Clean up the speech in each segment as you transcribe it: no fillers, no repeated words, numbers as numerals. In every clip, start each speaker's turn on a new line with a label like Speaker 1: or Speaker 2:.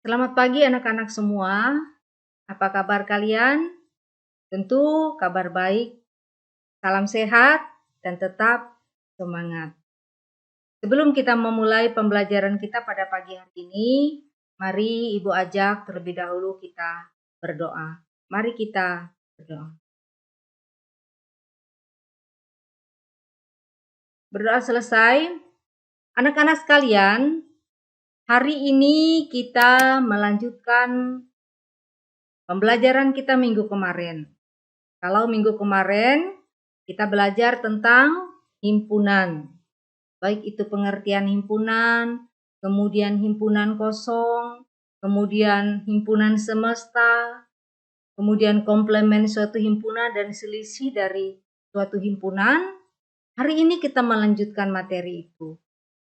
Speaker 1: Selamat pagi anak-anak semua. Apa kabar kalian? Tentu kabar baik. Salam sehat dan tetap semangat. Sebelum kita memulai pembelajaran kita pada pagi hari ini, mari Ibu ajak terlebih dahulu kita berdoa. Mari kita berdoa. Berdoa selesai. Anak-anak sekalian, hari ini kita melanjutkan pembelajaran kita minggu kemarin. Kalau minggu kemarin kita belajar tentang himpunan, baik itu pengertian himpunan, kemudian himpunan kosong, kemudian himpunan semesta, kemudian komplement suatu himpunan dan selisih dari suatu himpunan. Hari ini kita melanjutkan materi itu,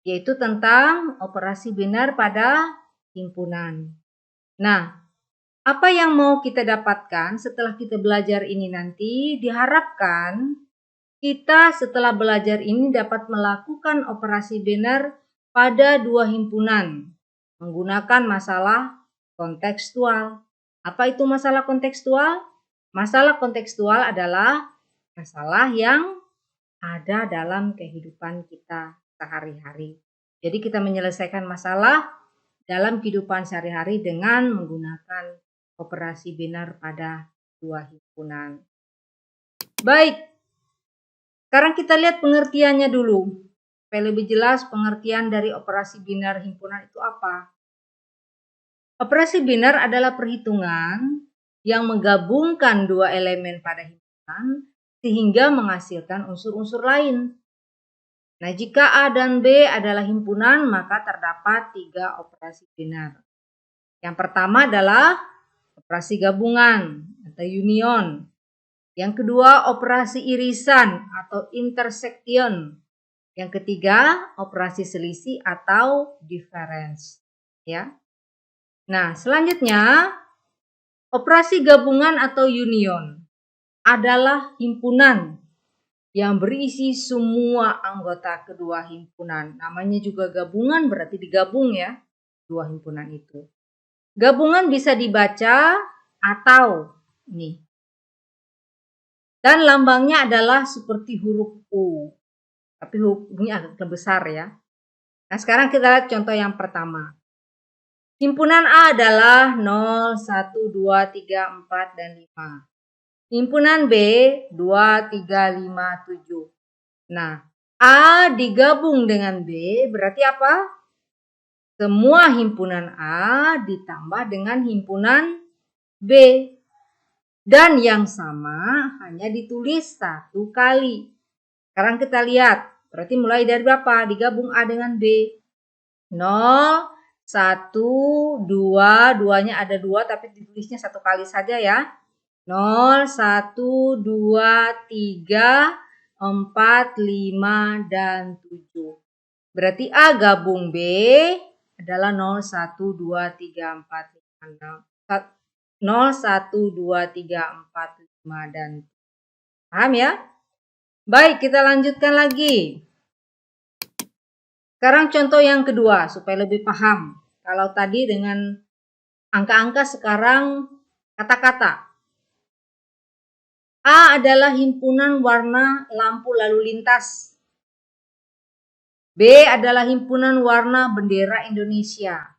Speaker 1: yaitu tentang operasi binar pada himpunan. Nah, apa yang mau kita dapatkan setelah kita belajar ini nanti, diharapkan kita setelah belajar ini dapat melakukan operasi binar pada dua himpunan menggunakan masalah kontekstual. Apa itu masalah kontekstual? Masalah kontekstual adalah masalah yang ada dalam kehidupan kita sehari-hari. Jadi kita menyelesaikan masalah dalam kehidupan sehari-hari dengan menggunakan operasi binar pada dua himpunan. Baik, sekarang kita lihat pengertiannya dulu. Supaya lebih jelas pengertian dari operasi binar himpunan itu apa. Operasi binar adalah perhitungan yang menggabungkan dua elemen pada himpunan sehingga menghasilkan unsur-unsur lain. Nah, jika A dan B adalah himpunan, maka terdapat tiga operasi binar. Yang pertama adalah operasi gabungan atau union. Yang kedua, operasi irisan atau intersection. Yang ketiga, operasi selisih atau difference. Ya. Nah, selanjutnya, operasi gabungan atau union adalah himpunan yang berisi semua anggota kedua himpunan. Namanya juga gabungan, berarti digabung ya, dua himpunan itu. Gabungan bisa dibaca atau nih. Dan lambangnya adalah seperti huruf U. Tapi hurufnya agak lebih besar ya. Nah, sekarang kita lihat contoh yang pertama. Himpunan A adalah 0, 1, 2, 3, 4, dan 5. Himpunan B 2, 3, 5, 7. Nah, A digabung dengan B berarti apa? Semua himpunan A ditambah dengan himpunan B. Dan yang sama hanya ditulis satu kali. Sekarang kita lihat. Berarti mulai dari berapa? Digabung A dengan B. 0, 1, 2. Duanya ada 2 tapi ditulisnya satu kali saja ya. 0, 1, 2, 3, 4, 5, dan 7. Berarti A gabung B adalah 0, 1, 2, 3, 4, 5, 0, 1, 2, 3, 4, 5, dan 7. Paham ya? Baik, kita lanjutkan lagi. Sekarang contoh yang kedua supaya lebih paham. Kalau tadi dengan angka-angka, sekarang kata-kata. A adalah himpunan warna lampu lalu lintas. B adalah himpunan warna bendera Indonesia.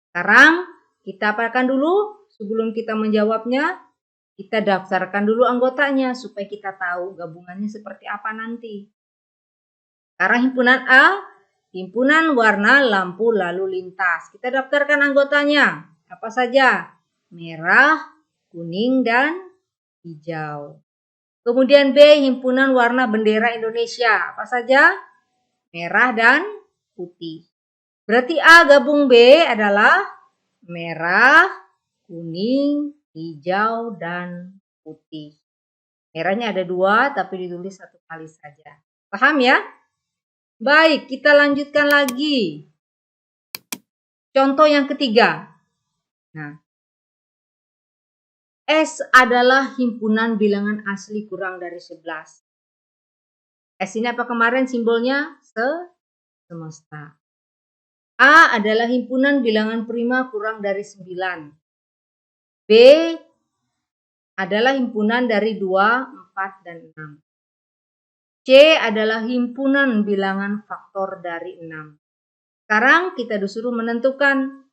Speaker 1: Sekarang kita apakan dulu sebelum kita menjawabnya. Kita daftarkan dulu anggotanya supaya kita tahu gabungannya seperti apa nanti. Sekarang himpunan A, himpunan warna lampu lalu lintas. Kita daftarkan anggotanya. Apa saja? Merah, kuning, dan hijau. Kemudian B, himpunan warna bendera Indonesia. Apa saja? Merah dan putih. Berarti A gabung B adalah merah, kuning, hijau, dan putih. Merahnya ada 2 tapi ditulis satu kali saja. Paham ya? Baik, kita lanjutkan lagi. Contoh yang ketiga. Nah, S adalah himpunan bilangan asli kurang dari 11. S ini apa kemarin simbolnya? Semesta. A adalah himpunan bilangan prima kurang dari 9. B adalah himpunan dari 2, 4, dan 6. C adalah himpunan bilangan faktor dari 6. Sekarang kita disuruh menentukan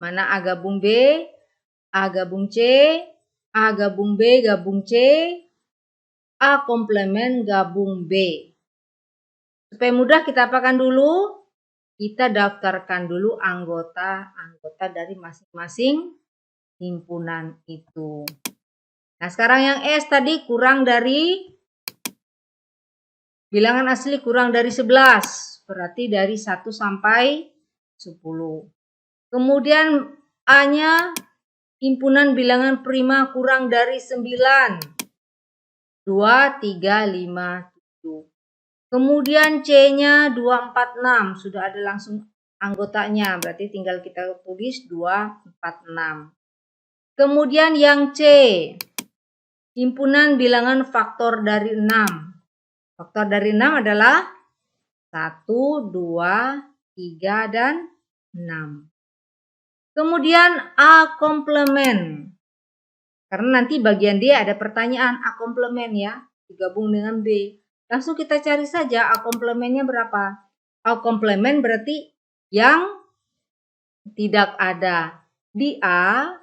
Speaker 1: mana A gabung B, A gabung C, A gabung B gabung C, A komplemen gabung B. Supaya mudah kita apakan dulu? Kita daftarkan dulu anggota-anggota dari masing-masing himpunan itu. Nah, sekarang yang S tadi kurang dari bilangan asli kurang dari 11. Berarti dari 1 sampai 10. Kemudian A-nya himpunan bilangan prima kurang dari 9. 2, 3, 5, 7. Kemudian C-nya 2, 4, 6. Sudah ada langsung anggotanya. Berarti tinggal kita tulis 2, 4, 6. Kemudian yang C, himpunan bilangan faktor dari 6. Faktor dari 6 adalah 1, 2, 3, dan 6. Kemudian A komplemen. Karena nanti bagian D ada pertanyaan A komplemen ya, digabung dengan B. Langsung kita cari saja A komplemennya berapa. A komplemen berarti yang tidak ada di A,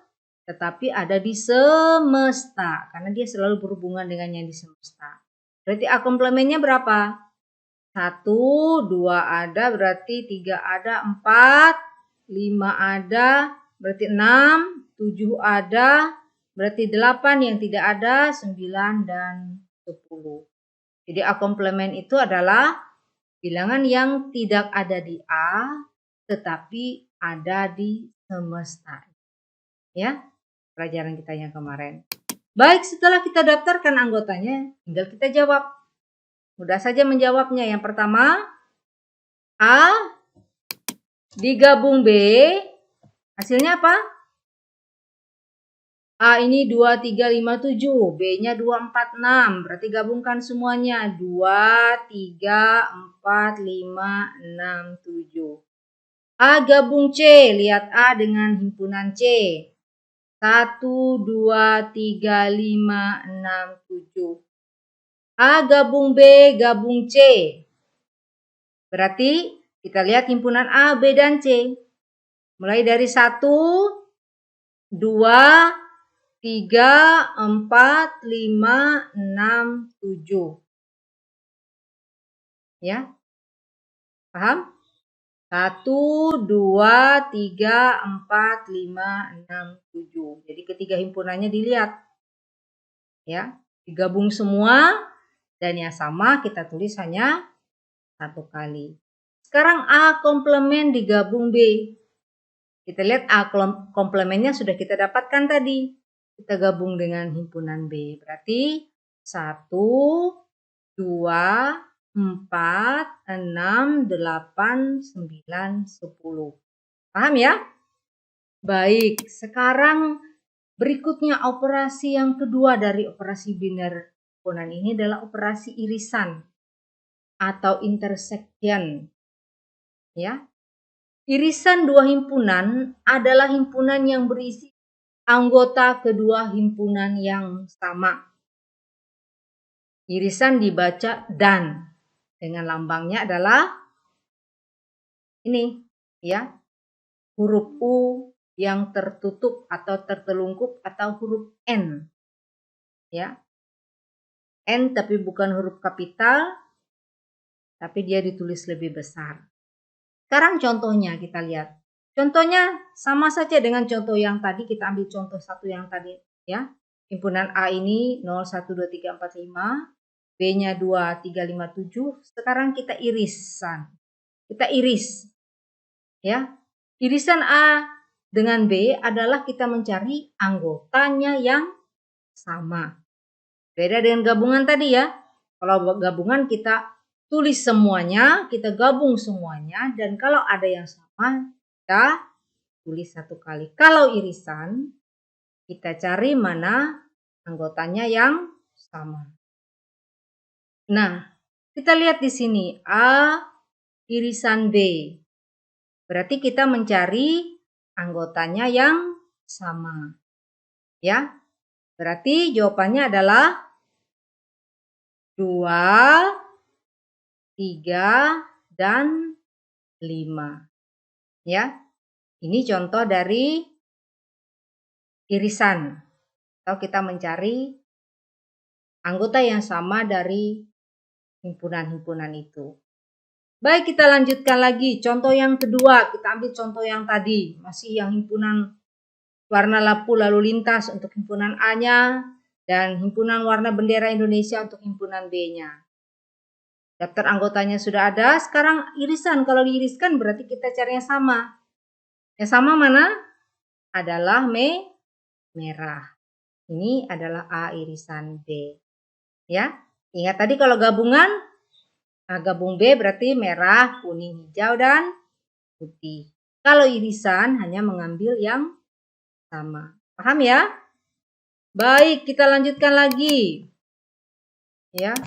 Speaker 1: tetapi ada di semesta. Karena dia selalu berhubungan dengan yang di semesta. Berarti A komplemennya berapa? 1, 2 ada, berarti 3 ada, 4, 5 ada, berarti 6, 7 ada, berarti 8 yang tidak ada, 9, dan 10. Jadi A komplemen itu adalah bilangan yang tidak ada di A, tetapi ada di semesta. Ya, pelajaran kita yang kemarin. Baik, setelah kita daftarkan anggotanya, tinggal kita jawab. Mudah saja menjawabnya. Yang pertama, A digabung B, hasilnya apa? A ini 2, 3, 5, 7. B-nya 2, 4, 6. Berarti gabungkan semuanya. 2, 3, 4, 5, 6, 7. A gabung C. Lihat A dengan himpunan C. 1, 2, 3, 5, 6, 7. A gabung B gabung C. Berarti kita lihat himpunan A, B, dan C. Mulai dari 1, 2, 3, 4, 5, 6, 7. Ya, paham? 1, 2, 3, 4, 5, 6, 7. Jadi ketiga himpunannya dilihat. Ya, digabung semua dan yang sama kita tulis hanya satu kali. Sekarang A komplemen digabung B. Kita lihat A komplemennya sudah kita dapatkan tadi. Kita gabung dengan himpunan B. Berarti 1, 2, 4, 6, 8, 9, 10. Paham ya? Baik, sekarang berikutnya operasi yang kedua dari operasi biner himpunan ini adalah operasi irisan atau intersection. Ya. Irisan dua himpunan adalah himpunan yang berisi anggota kedua himpunan yang sama. Irisan dibaca dan dengan lambangnya adalah ini ya, huruf U yang tertutup atau tertelungkup atau huruf N. Ya. N tapi bukan huruf kapital, tapi dia ditulis lebih besar. Sekarang contohnya kita lihat. Contohnya sama saja dengan contoh yang tadi, kita ambil contoh satu yang tadi ya. Himpunan A ini 0, 1, 2, 3, 4, 5. B-nya 2, 3, 5, 7. Sekarang kita irisan. Kita iris. Ya. Irisan A dengan B adalah kita mencari anggotanya yang sama. Beda dengan gabungan tadi ya. Kalau gabungan kita tulis semuanya, kita gabung semuanya, dan kalau ada yang sama, kita tulis satu kali. Kalau irisan, kita cari mana anggotanya yang sama. Nah, kita lihat di sini A irisan B. Berarti kita mencari anggotanya yang sama. Ya. Berarti jawabannya adalah 2, 3, dan 5. Ya. Ini contoh dari irisan. Atau kita mencari anggota yang sama dari himpunan-himpunan itu. Baik, kita lanjutkan lagi. Contoh yang kedua, kita ambil contoh yang tadi. Masih yang himpunan warna lampu lalu lintas untuk himpunan A-nya dan himpunan warna bendera Indonesia untuk himpunan B-nya. Daftar anggotanya sudah ada. Sekarang irisan. Kalau diiriskan berarti kita cari yang sama. Yang sama mana? Adalah merah. Ini adalah A irisan B. Ya. Ingat tadi kalau gabungan, gabung B berarti merah, kuning, hijau, dan putih. Kalau irisan hanya mengambil yang sama. Paham ya? Baik, kita lanjutkan lagi. Ya.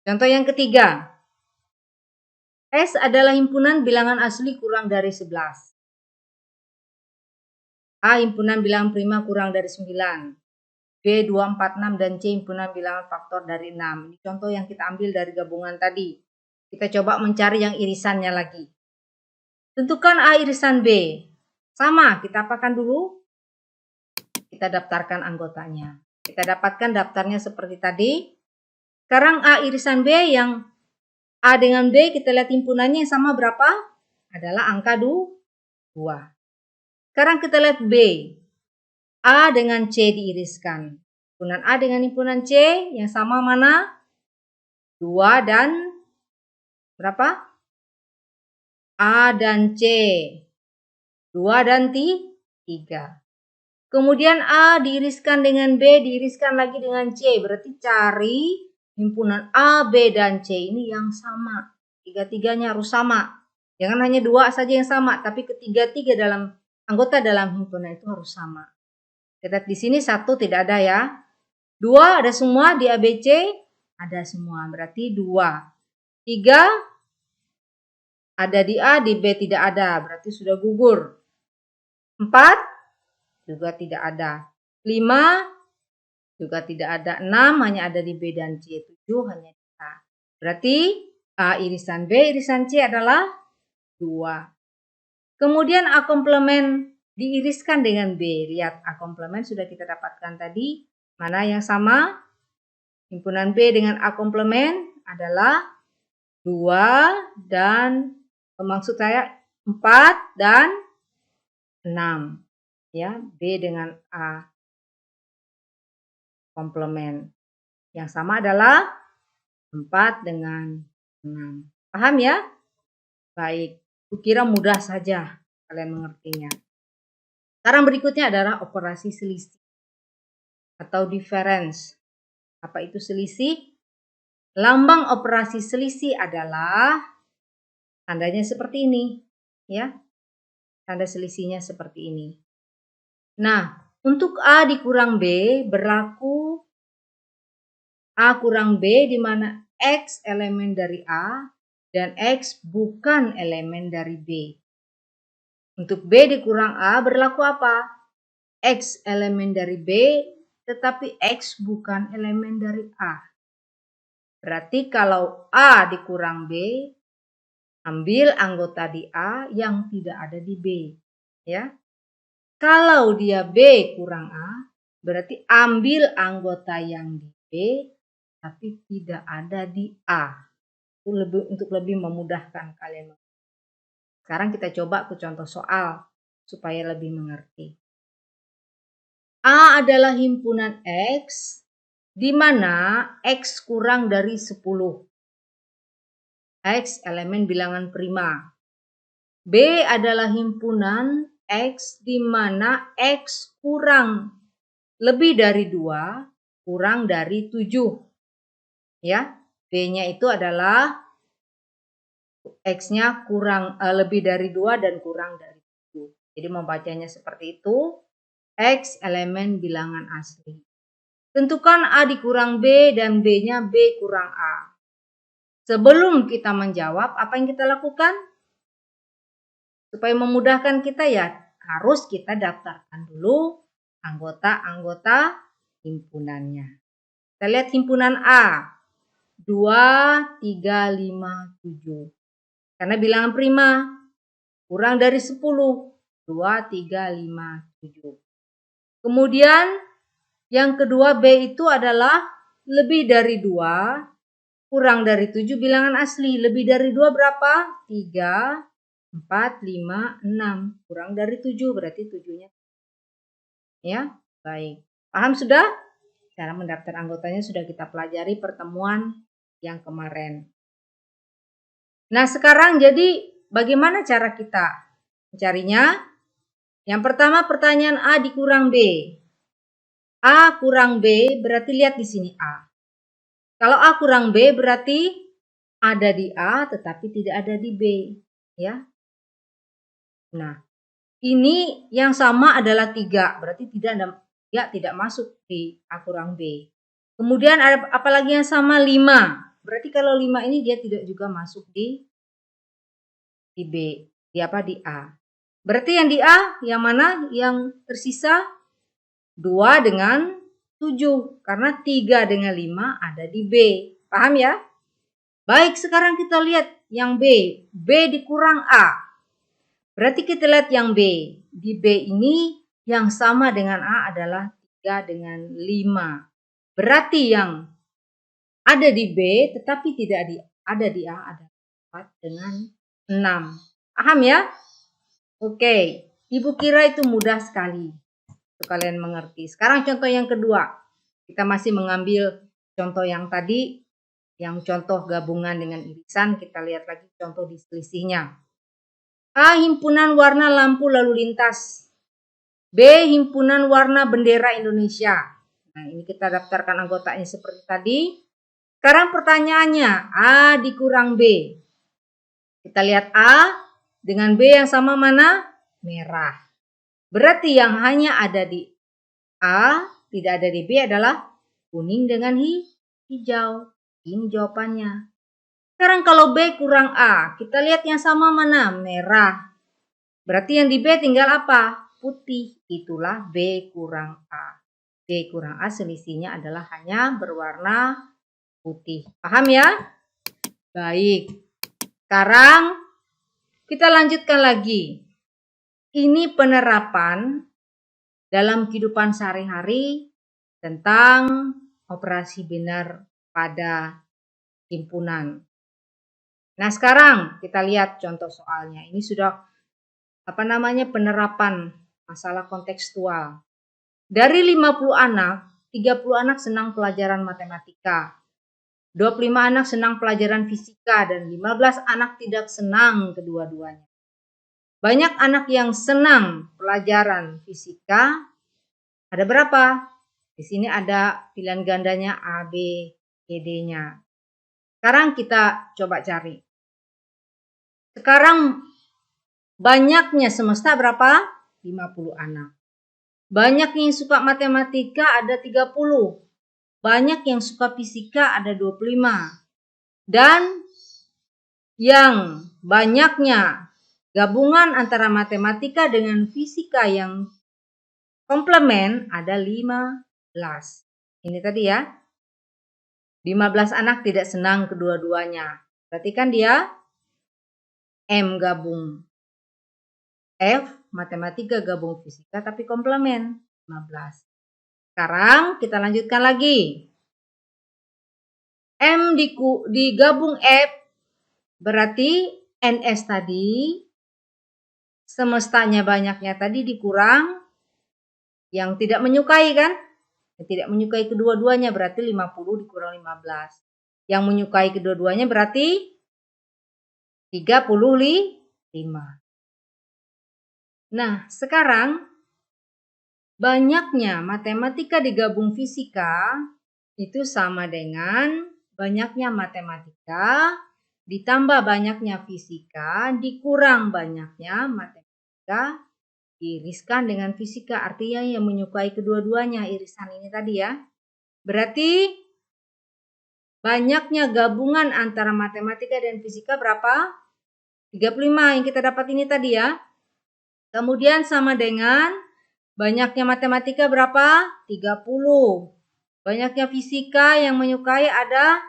Speaker 1: Contoh yang ketiga. S adalah himpunan bilangan asli kurang dari 11. A himpunan bilangan prima kurang dari 9. B 2, 4, 6, dan C himpunan bilangan faktor dari 6. Ini contoh yang kita ambil dari gabungan tadi. Kita coba mencari yang irisannya lagi. Tentukan A irisan B. Sama, kita apakan dulu? Kita daftarkan anggotanya. Kita dapatkan daftarnya seperti tadi. Sekarang A irisan B, yang A dengan B kita lihat himpunannya yang sama berapa? Adalah angka 2. Sekarang kita lihat B. A dengan C diiriskan. Himpunan A dengan himpunan C yang sama mana? 2 dan berapa? A dan C. 2 dan 3. Kemudian A diiriskan dengan B, diiriskan lagi dengan C. Berarti cari himpunan A, B, dan C ini yang sama. Tiga-tiganya harus sama. Jangan hanya 2 saja yang sama, tapi ketiga-tiga dalam anggota dalam himpunan itu harus sama. Kita di sini 1 tidak ada ya. 2 ada semua di ABC, ada semua. Berarti 2. 3 ada di A, di B tidak ada. Berarti sudah gugur. 4 juga tidak ada. 5 juga tidak ada. 6 hanya ada di B dan C. 7 hanya di A. Berarti A irisan B, irisan C adalah 2. Kemudian A komplement diiriskan dengan B. Lihat, A komplement sudah kita dapatkan tadi. Mana yang sama? Himpunan B dengan A komplement adalah 2 dan maksud saya 4 dan 6. Ya, B dengan A komplement. Yang sama adalah 4 dengan 6. Paham ya? Baik, kukira mudah saja kalian mengertinya. Sekarang berikutnya adalah operasi selisih atau difference. Apa itu selisih? Lambang operasi selisih adalah tandanya seperti ini, ya. Tanda selisihnya seperti ini. Nah, untuk A dikurang B berlaku A kurang B di mana X elemen dari A dan X bukan elemen dari B. Untuk B dikurang A berlaku apa? X elemen dari B tetapi X bukan elemen dari A. Berarti kalau A dikurang B, ambil anggota di A yang tidak ada di B. Ya. Kalau dia B kurang A, berarti ambil anggota yang di B tapi tidak ada di A. Itu untuk lebih memudahkan kalian. Sekarang kita coba ke contoh soal supaya lebih mengerti. A adalah himpunan X di mana X kurang dari 10. X elemen bilangan prima. B adalah himpunan X di mana X kurang lebih dari 2, kurang dari 7. Ya, B-nya itu adalah X-nya kurang lebih dari 2 dan kurang dari 7. Jadi membacanya seperti itu. X elemen bilangan asli. Tentukan A dikurang B dan B-nya B kurang A. Sebelum kita menjawab, apa yang kita lakukan? Supaya memudahkan kita ya, harus kita daftarkan dulu anggota-anggota himpunannya. Kita lihat himpunan A, 2, 3, 5, 7. Karena bilangan prima, kurang dari 10. 2, 3, 5, 7. Kemudian yang kedua B itu adalah lebih dari 2, kurang dari 7 bilangan asli. Lebih dari 2 berapa? 3, 4, 5, 6. Kurang dari 7 berarti 7-nya. Ya, baik. Paham sudah? Cara mendaftar anggotanya sudah kita pelajari pertemuan yang kemarin. Nah, sekarang jadi bagaimana cara kita mencarinya? Yang pertama pertanyaan A dikurang B. A kurang B berarti lihat di sini A. Kalau A kurang B berarti ada di A tetapi tidak ada di B, ya. Nah, ini yang sama adalah 3, berarti tidak masuk di A kurang B. Kemudian ada apalagi yang sama 5. Berarti kalau 5 ini dia tidak juga masuk di B, di A. Berarti yang di A yang mana? Yang tersisa 2 dengan 7 karena 3 dengan 5 ada di B. Paham ya? Baik, sekarang kita lihat yang B. B dikurang A. Berarti kita lihat yang B. Di B ini yang sama dengan A adalah 3 dengan 5. Berarti yang ada di B tetapi tidak ada di A ada 4 dengan 6. Paham ya? Oke, Ibu kira itu mudah sekali untuk kalian mengerti. Sekarang contoh yang kedua. Kita masih mengambil contoh yang tadi, yang contoh gabungan dengan irisan. Kita lihat lagi contoh di selisihnya. A. Himpunan warna lampu lalu lintas. B. Himpunan warna bendera Indonesia. Nah, ini kita daftarkan anggotanya seperti tadi. Sekarang pertanyaannya, A dikurang B. Kita lihat A dengan B yang sama mana? Merah. Berarti yang hanya ada di A, tidak ada di B adalah kuning dengan hijau. Ini jawabannya. Sekarang kalau B kurang A, kita lihat yang sama mana? Merah. Berarti yang di B tinggal apa? Putih. Itulah B kurang A. B kurang A selisihnya adalah hanya berwarna putih. Paham ya? Baik. Sekarang kita lanjutkan lagi. Ini penerapan dalam kehidupan sehari-hari tentang operasi binar pada himpunan. Nah, sekarang kita lihat contoh soalnya. Ini sudah penerapan masalah kontekstual. Dari 50 anak, 30 anak senang pelajaran matematika. 25 anak senang pelajaran fisika dan 15 anak tidak senang kedua-duanya. Banyak anak yang senang pelajaran fisika. Ada berapa? Di sini ada pilihan gandanya A, B, C, D-nya. Sekarang kita coba cari. Sekarang banyaknya semesta berapa? 50 anak. Banyak yang suka matematika ada 30. Banyak yang suka fisika ada 25. Dan yang banyaknya gabungan antara matematika dengan fisika yang komplement ada 15. Ini tadi ya. 15 anak tidak senang kedua-duanya. Berarti kan dia M gabung F, matematika gabung fisika tapi komplement 15. Sekarang kita lanjutkan lagi. M digabung F berarti NS tadi semestanya banyaknya tadi dikurang yang tidak menyukai kan? Yang tidak menyukai kedua-duanya berarti 50 dikurang 15. Yang menyukai kedua-duanya berarti 35. Nah, sekarang banyaknya matematika digabung fisika itu sama dengan banyaknya matematika ditambah banyaknya fisika dikurang banyaknya matematika diiriskan dengan fisika. Artinya yang menyukai kedua-duanya irisan ini tadi ya. Berarti banyaknya gabungan antara matematika dan fisika berapa? 35 yang kita dapat ini tadi ya. Kemudian sama dengan banyaknya matematika berapa? 30. Banyaknya fisika yang menyukai ada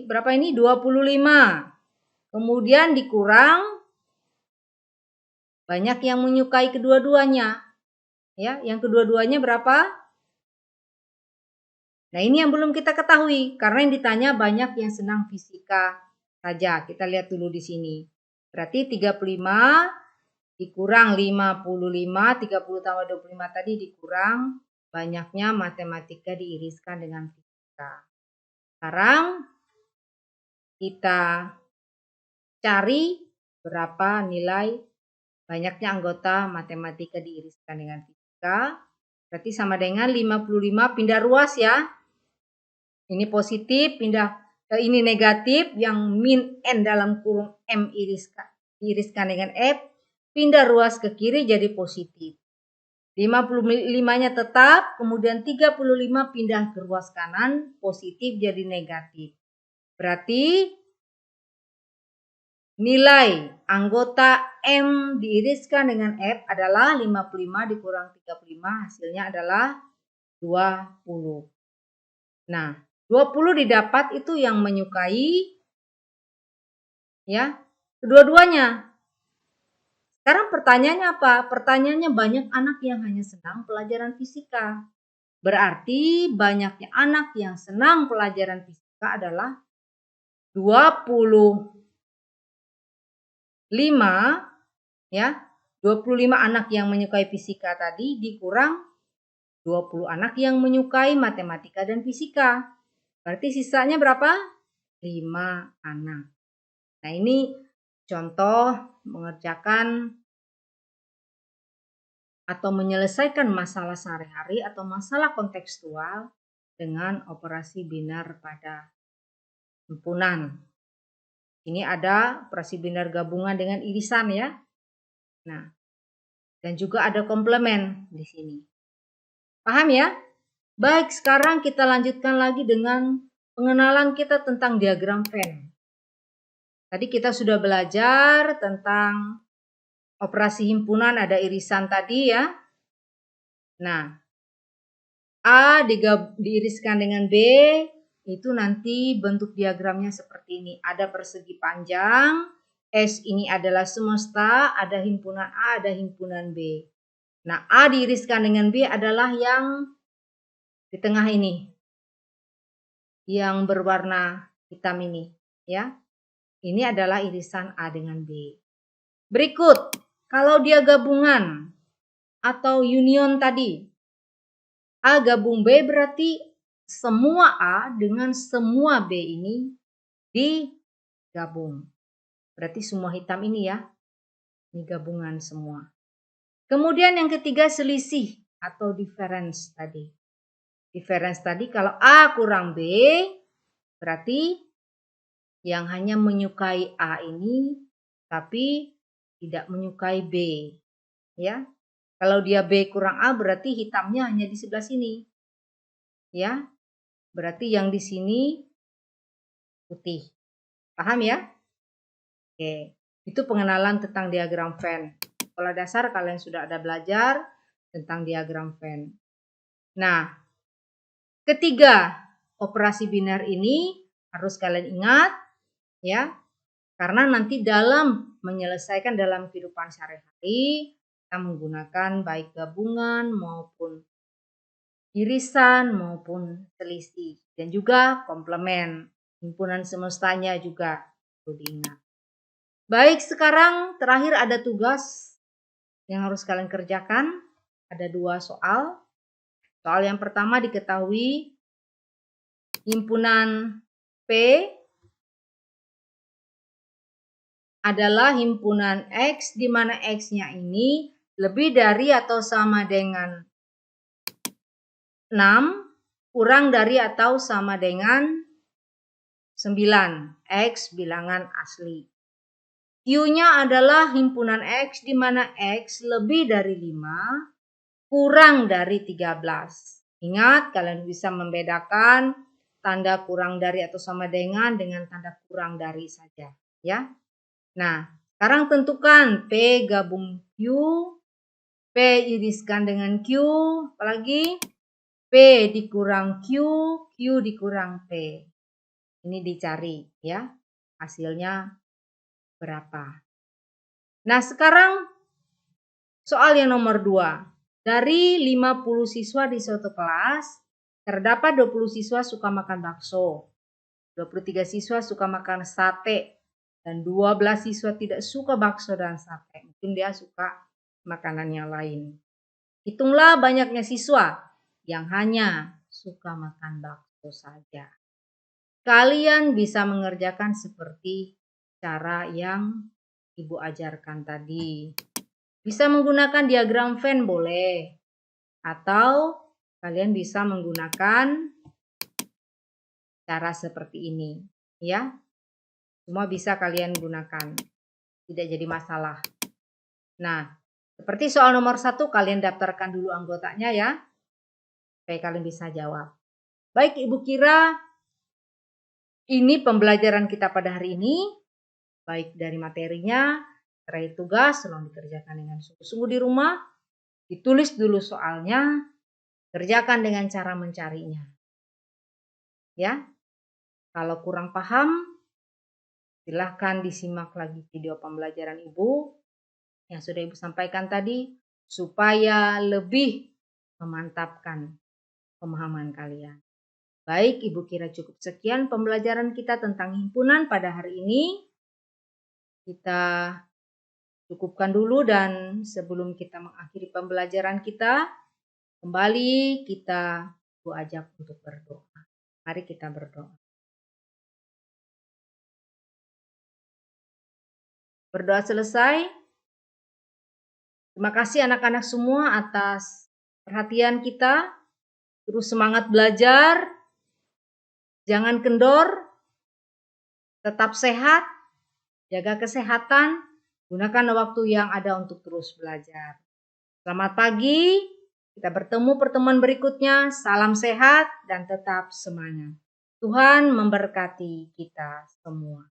Speaker 1: berapa ini? 25. Kemudian dikurang banyak yang menyukai kedua-duanya. Ya, yang kedua-duanya berapa? Nah, ini yang belum kita ketahui karena yang ditanya banyak yang senang fisika saja. Kita lihat dulu di sini. Berarti 35 dikurang 55, 30 tambah 25 tadi dikurang banyaknya matematika diiriskan dengan fisika. Sekarang kita cari berapa nilai banyaknya anggota matematika diiriskan dengan fisika. Berarti sama dengan 55 pindah ruas ya. Ini positif, pindah ini negatif, yang min N dalam kurung M diiriskan dengan F, pindah ruas ke kiri jadi positif. 55-nya tetap, kemudian 35 pindah ke ruas kanan, positif jadi negatif. Berarti nilai anggota M diiriskan dengan F adalah 55 dikurang 35, hasilnya adalah 20. Nah, 20 didapat itu yang menyukai ya kedua-duanya. Sekarang pertanyaannya apa? Pertanyaannya banyak anak yang hanya senang pelajaran fisika. Berarti banyaknya anak yang senang pelajaran fisika adalah 25 ya. 25 anak yang menyukai fisika tadi dikurang 20 anak yang menyukai matematika dan fisika. Berarti sisanya berapa? 5 anak. Nah, ini contoh mengerjakan atau menyelesaikan masalah sehari-hari atau masalah kontekstual dengan operasi binar pada himpunan. Ini ada operasi binar gabungan dengan irisan ya. Nah, dan juga ada komplement di sini. Paham ya? Baik, sekarang kita lanjutkan lagi dengan pengenalan kita tentang diagram Venn. Tadi kita sudah belajar tentang operasi himpunan, ada irisan tadi ya. Nah, A diiriskan dengan B, itu nanti bentuk diagramnya seperti ini. Ada persegi panjang, S ini adalah semesta, ada himpunan A, ada himpunan B. Nah, A diiriskan dengan B adalah yang di tengah ini, yang berwarna hitam ini ya. Ini adalah irisan A dengan B. Berikut, kalau dia gabungan atau union tadi, A gabung B berarti semua A dengan semua B ini digabung. Berarti semua hitam ini ya, ini gabungan semua. Kemudian yang ketiga selisih atau difference tadi. Difference tadi kalau A kurang B, berarti yang hanya menyukai A ini tapi tidak menyukai B. Ya. Kalau dia B kurang A berarti hitamnya hanya di sebelah sini. Ya. Berarti yang di sini putih. Paham ya? Oke. Itu pengenalan tentang diagram Venn. Sekolah dasar kalian sudah ada belajar tentang diagram Venn. Nah, ketiga, operasi binar ini harus kalian ingat ya. Karena nanti dalam menyelesaikan dalam kehidupan sehari-hari kita menggunakan baik gabungan maupun irisan maupun selisih dan juga komplement. Himpunan semestanya juga perlu diingat. Baik, sekarang terakhir ada tugas yang harus kalian kerjakan. Ada 2 soal. Soal yang pertama diketahui himpunan P adalah himpunan X di mana X-nya ini lebih dari atau sama dengan 6 kurang dari atau sama dengan 9. X bilangan asli. Q-nya adalah himpunan X di mana X lebih dari 5 kurang dari 13. Ingat, kalian bisa membedakan tanda kurang dari atau sama dengan tanda kurang dari saja, ya. Nah, sekarang tentukan P gabung Q, P iriskan dengan Q, apalagi P dikurang Q, Q dikurang P. Ini dicari ya, hasilnya berapa. Nah, sekarang soal yang nomor 2. Dari 50 siswa di suatu kelas, terdapat 20 siswa suka makan bakso, 23 siswa suka makan sate, dan 12 siswa tidak suka bakso dan sate. Mungkin dia suka makanan yang lain. Hitunglah banyaknya siswa yang hanya suka makan bakso saja. Kalian bisa mengerjakan seperti cara yang Ibu ajarkan tadi. Bisa menggunakan diagram Venn boleh. Atau kalian bisa menggunakan cara seperti ini. Ya, semua bisa kalian gunakan. Tidak jadi masalah. Nah, seperti soal nomor 1, kalian daftarkan dulu anggotanya ya. Supaya kalian bisa jawab. Baik, Ibu kira ini pembelajaran kita pada hari ini. Baik dari materinya, terakhir tugas, tolong dikerjakan dengan sungguh-sungguh di rumah. Ditulis dulu soalnya, kerjakan dengan cara mencarinya. Ya, kalau kurang paham, silahkan disimak lagi video pembelajaran Ibu yang sudah Ibu sampaikan tadi, supaya lebih memantapkan pemahaman kalian. Baik, Ibu kira cukup sekian pembelajaran kita tentang himpunan pada hari ini. Kita cukupkan dulu dan sebelum kita mengakhiri pembelajaran kita, kembali kita ajak untuk berdoa. Mari kita berdoa. Berdoa selesai. Terima kasih anak-anak semua atas perhatian kita. Terus semangat belajar. Jangan kendor. Tetap sehat. Jaga kesehatan. Gunakan waktu yang ada untuk terus belajar. Selamat pagi. Kita bertemu pertemuan berikutnya. Salam sehat dan tetap semangat. Tuhan memberkati kita semua.